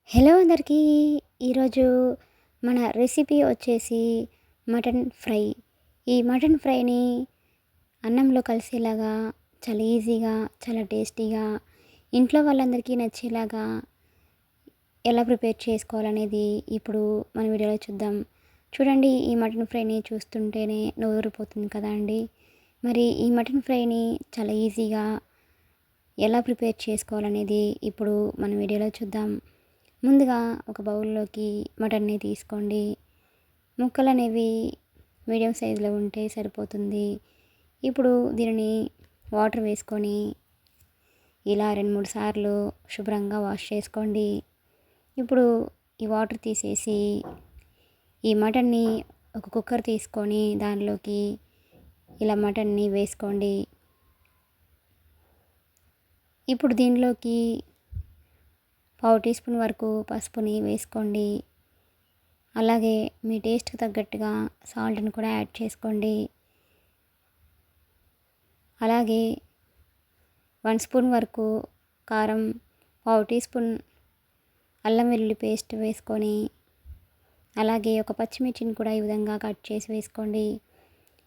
Hello అందరికీ. ఈరోజు మన రెసిపీ వచ్చేసి మటన్ ఫ్రై. ఈ మటన్ ఫ్రైని అన్నంలో కలిసేలాగా చాలా ఈజీగా, చాలా టేస్టీగా, ఇంట్లో వాళ్ళందరికీ నచ్చేలాగా ఎలా ప్రిపేర్ చేసుకోవాలనేది ఇప్పుడు మన వీడియోలో చూద్దాం. చూడండి, ఈ మటన్ ఫ్రైని చూస్తుంటేనే నోరూరిపోతుంది కదా అండి. మరి ఈ మటన్ ఫ్రైని చాలా ఈజీగా ఎలా ప్రిపేర్ చేసుకోవాలనేది ఇప్పుడు మన వీడియోలో చూద్దాం. ముందుగా ఒక బౌల్లోకి మటన్ని తీసుకోండి. ముక్కలు అనేవి మీడియం సైజులో ఉంటే సరిపోతుంది. ఇప్పుడు దీనిని వాటర్ వేసుకొని ఇలా 2-3 సార్లు శుభ్రంగా వాష్ చేసుకోండి. ఇప్పుడు ఈ వాటర్ తీసేసి ఈ మటన్ని ఒక కుక్కర్ తీసుకొని దానిలోకి ఇలా మటన్ని వేసుకోండి. ఇప్పుడు దీనిలోకి 1/2 టీ స్పూన్ వరకు పసుపుని వేసుకోండి. అలాగే మీ టేస్ట్కి తగ్గట్టుగా సాల్ట్ని కూడా యాడ్ చేసుకోండి. అలాగే 1 స్పూన్ వరకు కారం, 1/2 టీ స్పూన్ అల్లం వెల్లుల్లి పేస్ట్ వేసుకొని, అలాగే ఒక పచ్చిమిర్చిని కూడా ఈ విధంగా కట్ చేసి వేసుకోండి.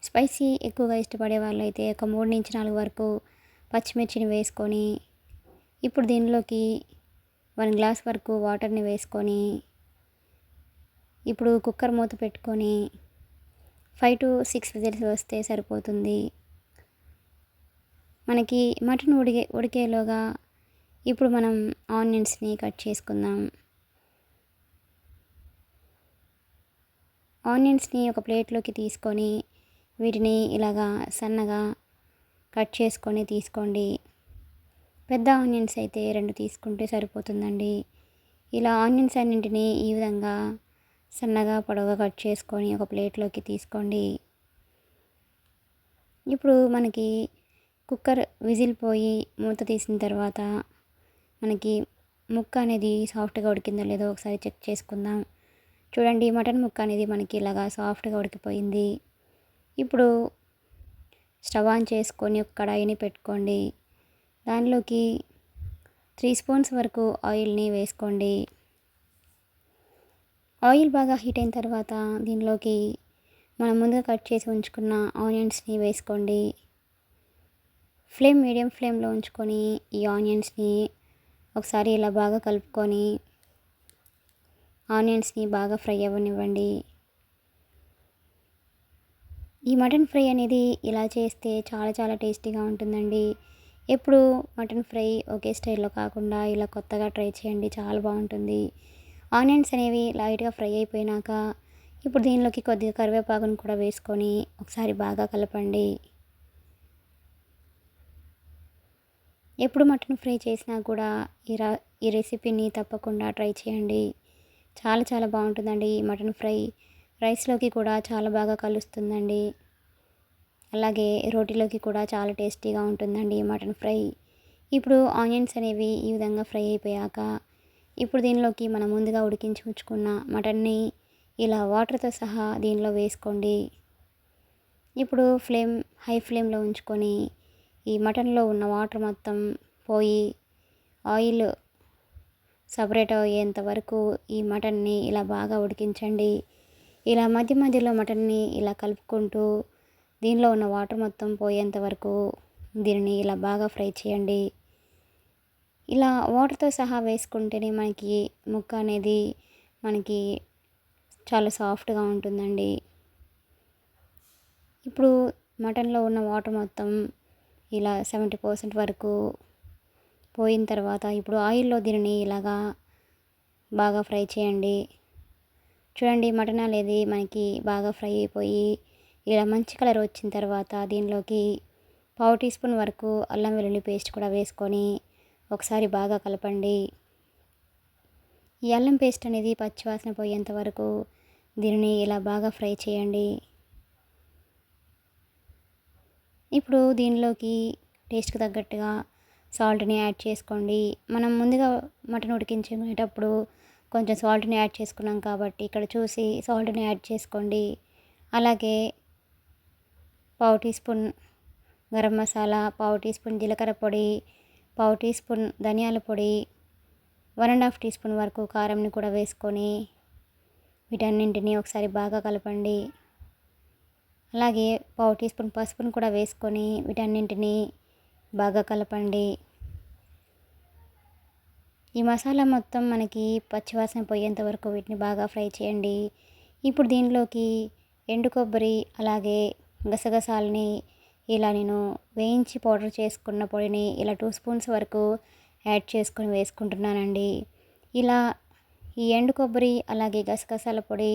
స్పైసీ ఎక్కువగా ఇష్టపడే వాళ్ళైతే ఒక 3-4 వరకు పచ్చిమిర్చిని వేసుకొని, ఇప్పుడు దీనిలోకి 1 గ్లాస్ వరకు వాటర్ని వేసుకొని, ఇప్పుడు కుక్కర్ మూత పెట్టుకొని 5 to 6 విజిల్స్ వస్తే సరిపోతుంది. మనకి మటన్ ఉడికేలోగా ఇప్పుడు మనం ఆనియన్స్ని కట్ చేసుకుందాం. ఆనియన్స్ని ఒక ప్లేట్లోకి తీసుకొని వీటిని ఇలాగా సన్నగా కట్ చేసుకొని తీసుకోండి. పెద్ద ఆనియన్స్ అయితే 2 తీసుకుంటే సరిపోతుందండి. ఇలా ఆనియన్స్ అన్నింటినీ ఈ విధంగా సన్నగా పొడవుగా కట్ చేసుకొని ఒక ప్లేట్లోకి తీసుకోండి. ఇప్పుడు మనకి కుక్కర్ విజిల్ పోయి మూత తీసిన తర్వాత మనకి ముక్క అనేది సాఫ్ట్గా ఉడికిందో లేదో ఒకసారి చెక్ చేసుకుందాం. చూడండి, మటన్ ముక్క అనేది మనకి ఇలాగా సాఫ్ట్గా ఉడికిపోయింది. ఇప్పుడు స్టవ్ ఆన్ చేసుకొని ఒక కడాయిని పెట్టుకోండి. దానిలోకి 3 స్పూన్స్ వరకు ఆయిల్ని వేసుకోండి. ఆయిల్ బాగా హీట్ అయిన తర్వాత దీనిలోకి మనం ముందుగా కట్ చేసి ఉంచుకున్న ఆనియన్స్ని వేసుకోండి. మీడియం ఫ్లేమ్లో ఉంచుకొని ఈ ఆనియన్స్ని ఒకసారి ఇలా బాగా కలుపుకొని ఆనియన్స్ని బాగా ఫ్రై అవ్వనివ్వండి. ఈ మటన్ ఫ్రై అనేది ఇలా చేస్తే చాలా చాలా టేస్టీగా ఉంటుందండి. ఎప్పుడు మటన్ ఫ్రై ఒకే స్టైల్లో కాకుండా ఇలా కొత్తగా ట్రై చేయండి, చాలా బాగుంటుంది. ఆనియన్స్ అనేవి లైట్గా ఫ్రై అయిపోయినాక ఇప్పుడు దీనిలోకి కొద్దిగా కరివేపాకును కూడా వేసుకొని ఒకసారి బాగా కలపండి. ఎప్పుడు మటన్ ఫ్రై చేసినా కూడా ఈ రెసిపీని తప్పకుండా ట్రై చేయండి. చాలా చాలా బాగుంటుందండి ఈ మటన్ ఫ్రై. రైస్లోకి కూడా చాలా బాగా కలుస్తుందండి. అలాగే రోటీలోకి కూడా చాలా టేస్టీగా ఉంటుందండి మటన్ ఫ్రై. ఇప్పుడు ఆనియన్స్ అనేవి ఈ విధంగా ఫ్రై అయిపోయాక ఇప్పుడు దీనిలోకి మనం ముందుగా ఉడికించి ఉంచుకున్న మటన్ని ఇలా వాటర్తో సహా దీనిలో వేసుకోండి. ఇప్పుడు హై ఫ్లేమ్లో ఉంచుకొని ఈ మటన్లో ఉన్న వాటర్ మొత్తం పోయి ఆయిల్ సపరేట్ అయ్యేంత వరకు ఈ మటన్ని ఇలా బాగా ఉడికించండి. ఇలా మధ్య మధ్యలో మటన్ని ఇలా కలుపుకుంటూ దీనిలో ఉన్న వాటర్ మొత్తం పోయేంత వరకు దీనిని ఇలా బాగా ఫ్రై చేయండి. ఇలా వాటర్తో సహా వేసుకుంటేనే మనకి ముక్క అనేది మనకి చాలా సాఫ్ట్గా ఉంటుందండి. ఇప్పుడు మటన్లో ఉన్న వాటర్ మొత్తం ఇలా 70% వరకు పోయిన తర్వాత ఇప్పుడు ఆయిల్లో దీనిని ఇలాగా బాగా ఫ్రై చేయండి. చూడండి, మటన్ అనేది మనకి బాగా ఫ్రై అయిపోయి ఇలా మంచి కలర్ వచ్చిన తర్వాత దీనిలోకి 1/2 టీ స్పూన్ వరకు అల్లం వెల్లుల్లి పేస్ట్ కూడా వేసుకొని ఒకసారి బాగా కలపండి. ఈ అల్లం పేస్ట్ అనేది పచ్చివాసన పోయేంత వరకు దీనిని ఇలా బాగా ఫ్రై చేయండి. ఇప్పుడు దీనిలోకి టేస్ట్కి తగ్గట్టుగా సాల్ట్ని యాడ్ చేసుకోండి. మనం ముందుగా మటన్ ఉడికించేటప్పుడు కొంచెం సాల్ట్ని యాడ్ చేసుకున్నాం కాబట్టి ఇక్కడ చూసి సాల్ట్ని యాడ్ చేసుకోండి. అలాగే 1/2 teaspoon garam masala, 1/2 teaspoon జీలకర్ర పొడి, 1/2 టీ స్పూన్ ధనియాల పొడి, 1½ టీ స్పూన్ వరకు కారంని కూడా వేసుకొని వీటన్నింటినీ ఒకసారి బాగా కలపండి. అలాగే పావు టీ స్పూన్ పసుపును కూడా వేసుకొని వీటన్నింటినీ బాగా కలపండి. ఈ మసాలా మొత్తం మనకి పచ్చివాసన పోయేంత వరకు వీటిని బాగా ఫ్రై చేయండి. ఇప్పుడు దీనిలోకి ఎండు కొబ్బరి అలాగే గసగసాలని ఇలా నేను వేయించి పౌడర్ చేసుకున్న పొడిని ఇలా 2 స్పూన్స్ వరకు యాడ్ చేసుకొని వేసుకుంటున్నానండి. ఇలా ఈ ఎండు కొబ్బరి అలాగే గసగసాల పొడి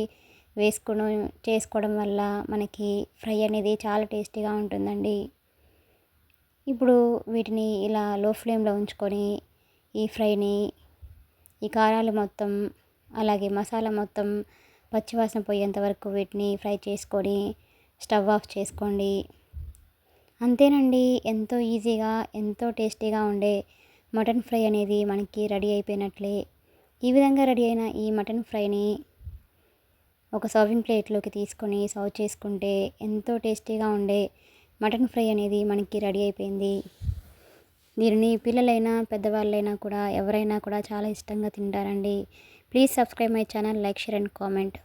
చేసుకోవడం వల్ల మనకి ఫ్రై అనేది చాలా టేస్టీగా ఉంటుందండి. ఇప్పుడు వీటిని ఇలా లో ఫ్లేమ్లో ఉంచుకొని ఈ ఫ్రైని ఈ కారాలు మొత్తం అలాగే మసాలా మొత్తం పచ్చివాసన పోయేంత వరకు వీటిని ఫ్రై చేసుకొని స్టవ్ ఆఫ్ చేసుకోండి. అంతేనండి, ఎంతో ఈజీగా ఎంతో టేస్టీగా ఉండే మటన్ ఫ్రై అనేది మనకి రెడీ అయిపోయినట్లే. ఈ విధంగా రెడీ అయిన ఈ మటన్ ఫ్రైని ఒక సర్వింగ్ ప్లేట్లోకి తీసుకొని సర్వ్ చేసుకుంటే ఎంతో టేస్టీగా ఉండే మటన్ ఫ్రై అనేది మనకి రెడీ అయిపోయింది. దీనిని పిల్లలైనా పెద్దవాళ్ళైనా కూడా ఎవరైనా కూడా చాలా ఇష్టంగా తింటారండి. Please subscribe my channel, like, share and comment.